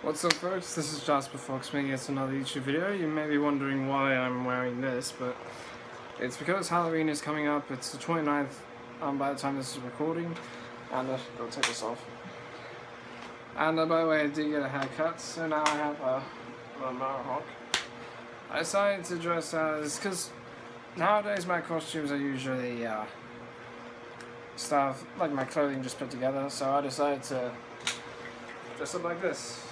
What's up folks, this is Jasper Fox making yet another YouTube video. You may be wondering why I'm wearing this, but it's because Halloween is coming up. It's the 29th by the time this is recording, and I'll take this off. And by the way, I did get a haircut, so now I have a mohawk. I decided to dress as, because nowadays my costumes are usually stuff, like my clothing just put together, so I decided to dress up like this.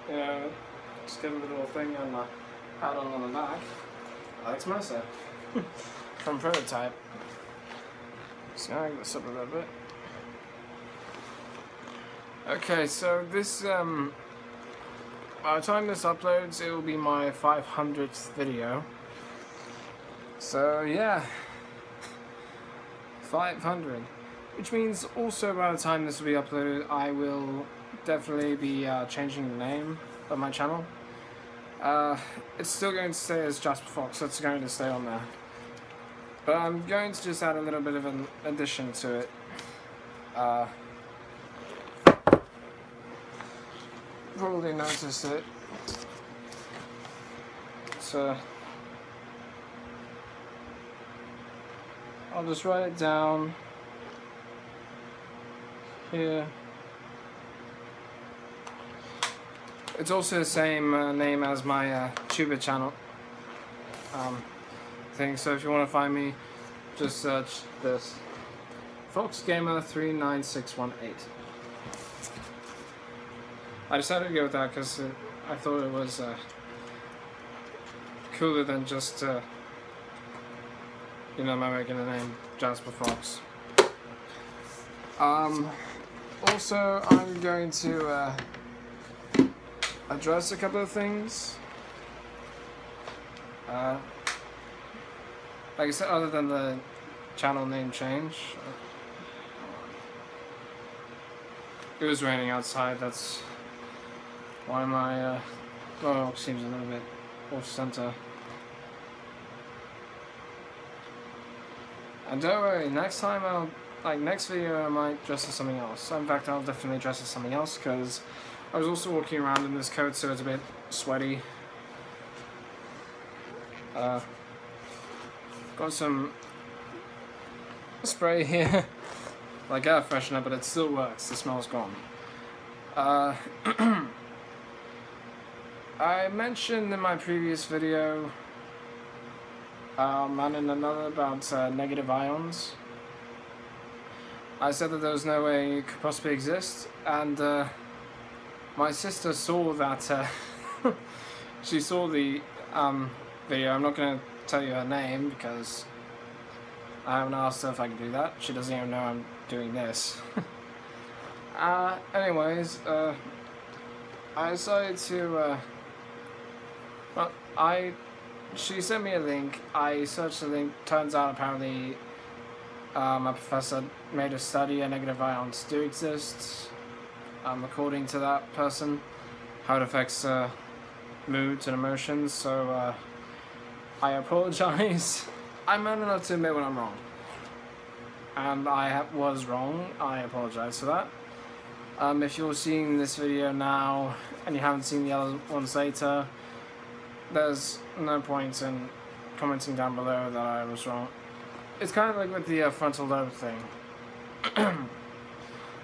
You know, just give a little thing on the pattern on the back. Alex Mercer from Prototype. So I this up a little bit. Okay, so this by the time this uploads, it will be my 500th video. So yeah, 500, which means also by the time this will be uploaded, I will definitely be changing the name of my channel. It's still going to stay as Jasper Fox, so it's going to stay on there. But I'm going to just add a little bit of an addition to it. Probably noticed it. So I'll just write it down here. It's also the same name as my tuber channel thing, so if you want to find me, just search this, FoxGamer39618. I decided to go with that because I thought it was cooler than just you know, my regular name, Jasper Fox. Also, I'm going to address a couple of things. Like I said, other than the channel name change. It was raining outside, that's why my mohawk seems a little bit off center. And don't worry, next time next video I might dress as something else. In fact, I'll definitely dress as something else because I was also walking around in this coat, so it's a bit sweaty. Got some spray here, like air freshener, but it still works. The smell's gone. I mentioned in my previous video, and in another, about negative ions. I said that there was no way it could possibly exist, and my sister saw that, she saw the video. I'm not going to tell you her name because I haven't asked her if I can do that. She doesn't even know I'm doing this. Anyways, I decided to, she sent me a link, I searched the link, turns out apparently my professor made a study and negative ions do exist. According to that person, how it affects moods and emotions, so I apologize. I'm man enough to admit when I'm wrong. And I was wrong, I apologize for that. If you're seeing this video now and you haven't seen the other ones later, there's no point in commenting down below that I was wrong. It's kind of like with the frontal lobe thing.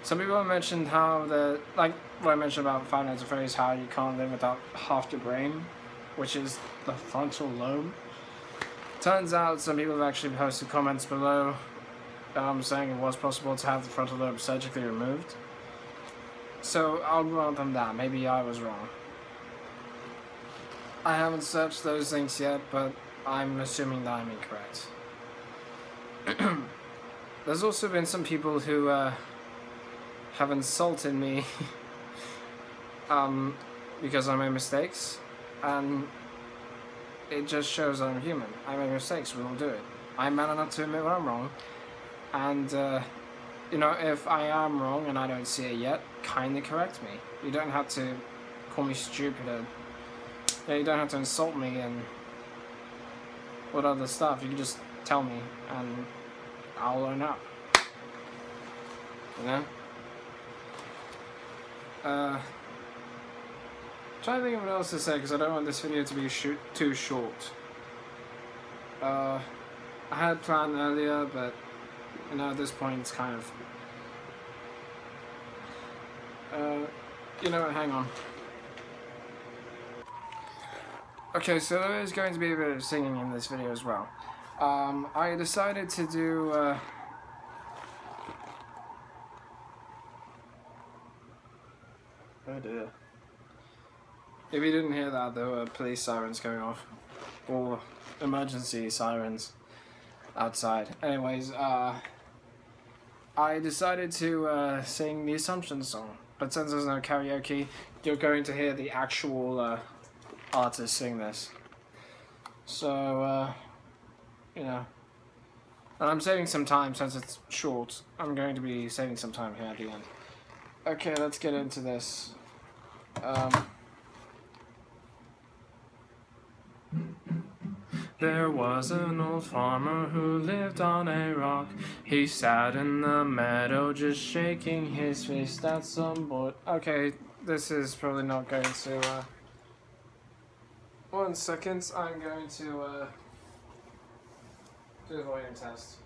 Some people have mentioned how like what I mentioned about Five Nights at Freddy's, how you can't live without half your brain, which is the frontal lobe. Turns out some people have actually posted comments below saying it was possible to have the frontal lobe surgically removed. So I'll grant them that. Maybe I was wrong. I haven't searched those things yet, but I'm assuming that I'm incorrect. There's also been some people who have insulted me because I made mistakes, and it just shows that I'm human. I make mistakes, we all do it. I'm man enough to admit when I'm wrong, and you know, if I am wrong and I don't see it yet, kindly correct me. You don't have to call me stupid, or you don't have to insult me and what other stuff. You can just tell me and I'll learn up. You know? Trying to think of what else to say because I don't want this video to be too short. I had planned earlier, but you know, at this point it's kind of. You know what? Hang on. Okay, so there is going to be a bit of singing in this video as well. I decided to do. Oh dear. If you didn't hear that, there were police sirens going off. Or emergency sirens outside. Anyways, I decided to sing the Assumption song. But since there's no karaoke, you're going to hear the actual artist sing this. So, you know. And I'm saving some time since it's short. I'm going to be saving some time here at the end. Okay, let's get into this. There was an old farmer who lived on a rock. He sat in the meadow just shaking his fist at some boy. Okay, this is probably not going to, 1 second, I'm going to, do a volume test.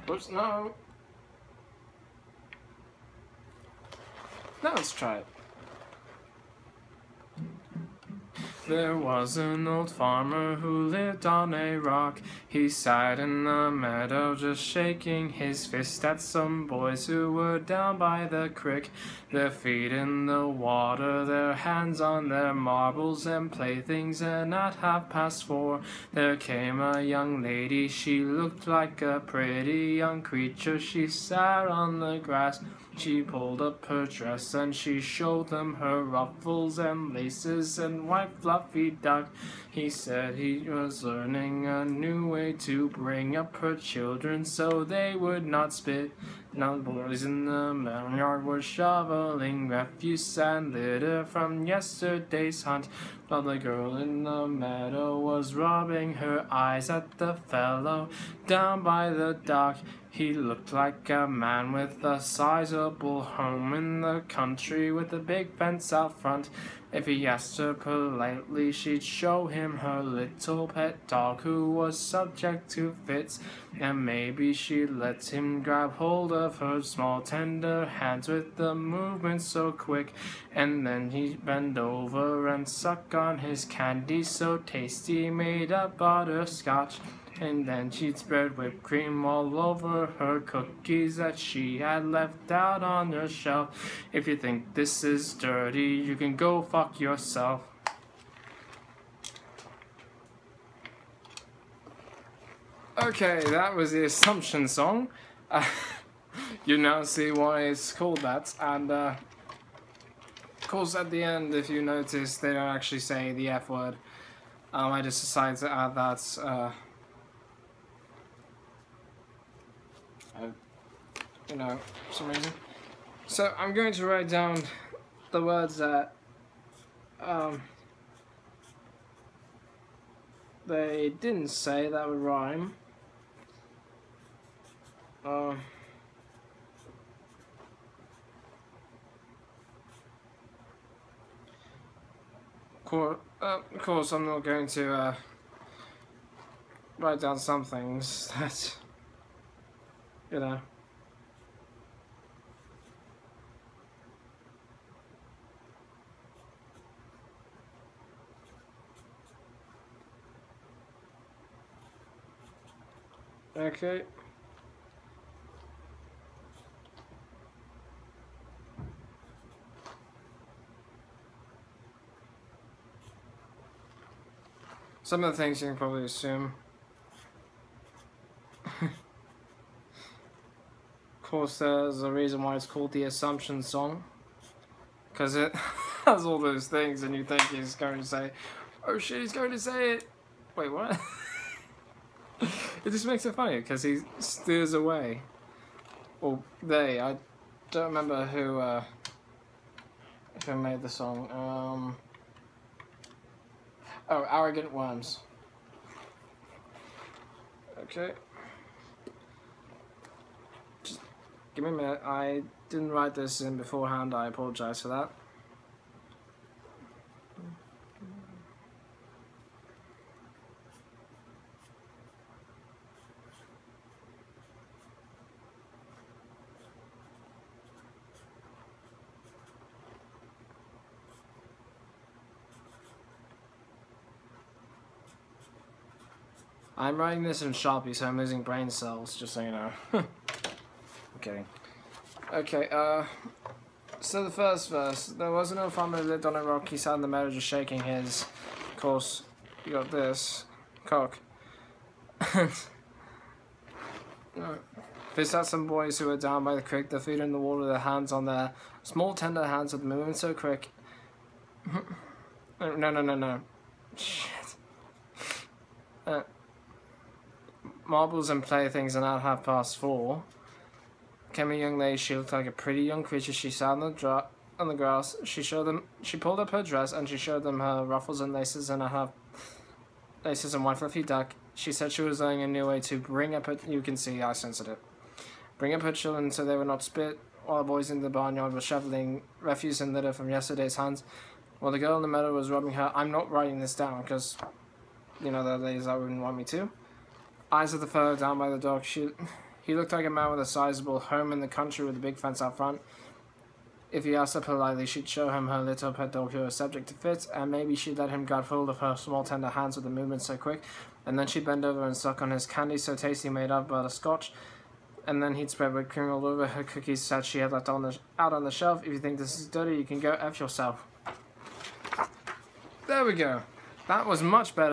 Oops, no. Now let's try it. There was an old farmer who lived on a rock. He sat in the meadow just shaking his fist at some boys who were down by the creek. Their feet in the water, their hands on their marbles and playthings, and at 4:30 there came a young lady. She looked like a pretty young creature. She sat on the grass. She pulled up her dress and she showed them her ruffles and laces and white fluffy duck. He said he was learning a new way to bring up her children so they would not spit. Now the boys in the barnyard were shoveling refuse and litter from yesterday's hunt, while the girl in the meadow was rubbing her eyes at the fellow down by the dock. He looked like a man with a sizable home in the country with a big fence out front. If he asked her politely, she'd show him her little pet dog who was subject to fits, and maybe she'd let him grab hold of her small tender hands with the movement so quick, and then he'd bend over and suck on his candy so tasty made of butterscotch. And then she'd spread whipped cream all over her cookies that she had left out on her shelf. If you think this is dirty, you can go fuck yourself. Okay, that was the Assumption song. You now see why it's called that. And, of course, at the end, if you notice, they don't actually say the F word. I just decided to add that, you know, for some reason. So I'm going to write down the words that they didn't say that would rhyme. Of course, I'm not going to write down some things that, you know. Okay. Some of the things you can probably assume. Of course, there's a reason why it's called the Assumption song. Because it has all those things and you think he's going to say, oh shit, he's going to say it. Wait, what? It just makes it funny because he steers away. Or they, I don't remember who made the song. Oh, Arrogant Worms. Okay. Just give me a minute. I didn't write this in beforehand. I apologize for that. I'm writing this in Sharpie, so I'm losing brain cells, just so you know. I'm kidding. Okay, so the first verse. There was an old farmer who lived on a rock. He sat in the meadow just shaking his... Of course, you got this. Cock. They sat some boys who were down by the creek, their feet in the water, their hands on their small tender hands with moving so quick. No. Shit. Marbles and playthings, and at 4:30 came a young lady. She looked like a pretty young creature. She sat on the grass. She pulled up her dress and she showed them her ruffles and laces and one fluffy duck. She said she was learning a new way to bring up her... You can see I censored it. Bring up her children so they would not spit, while the boys in the barnyard were shoveling refuse and litter from yesterday's hands, while the girl in the meadow was rubbing her... I'm not writing this down because, you know, there are ladies that wouldn't want me to. Eyes of the fellow down by the dock. He looked like a man with a sizable home in the country with a big fence out front. If he asked her politely, she'd show him her little pet dog who was subject to fits, and maybe she'd let him grab hold of her small tender hands with the movement so quick, and then she'd bend over and suck on his candy so tasty made of butterscotch, and then he'd spread whipped cream all over her cookies that she had left out on the shelf. If you think this is dirty, you can go F yourself. There we go. That was much better.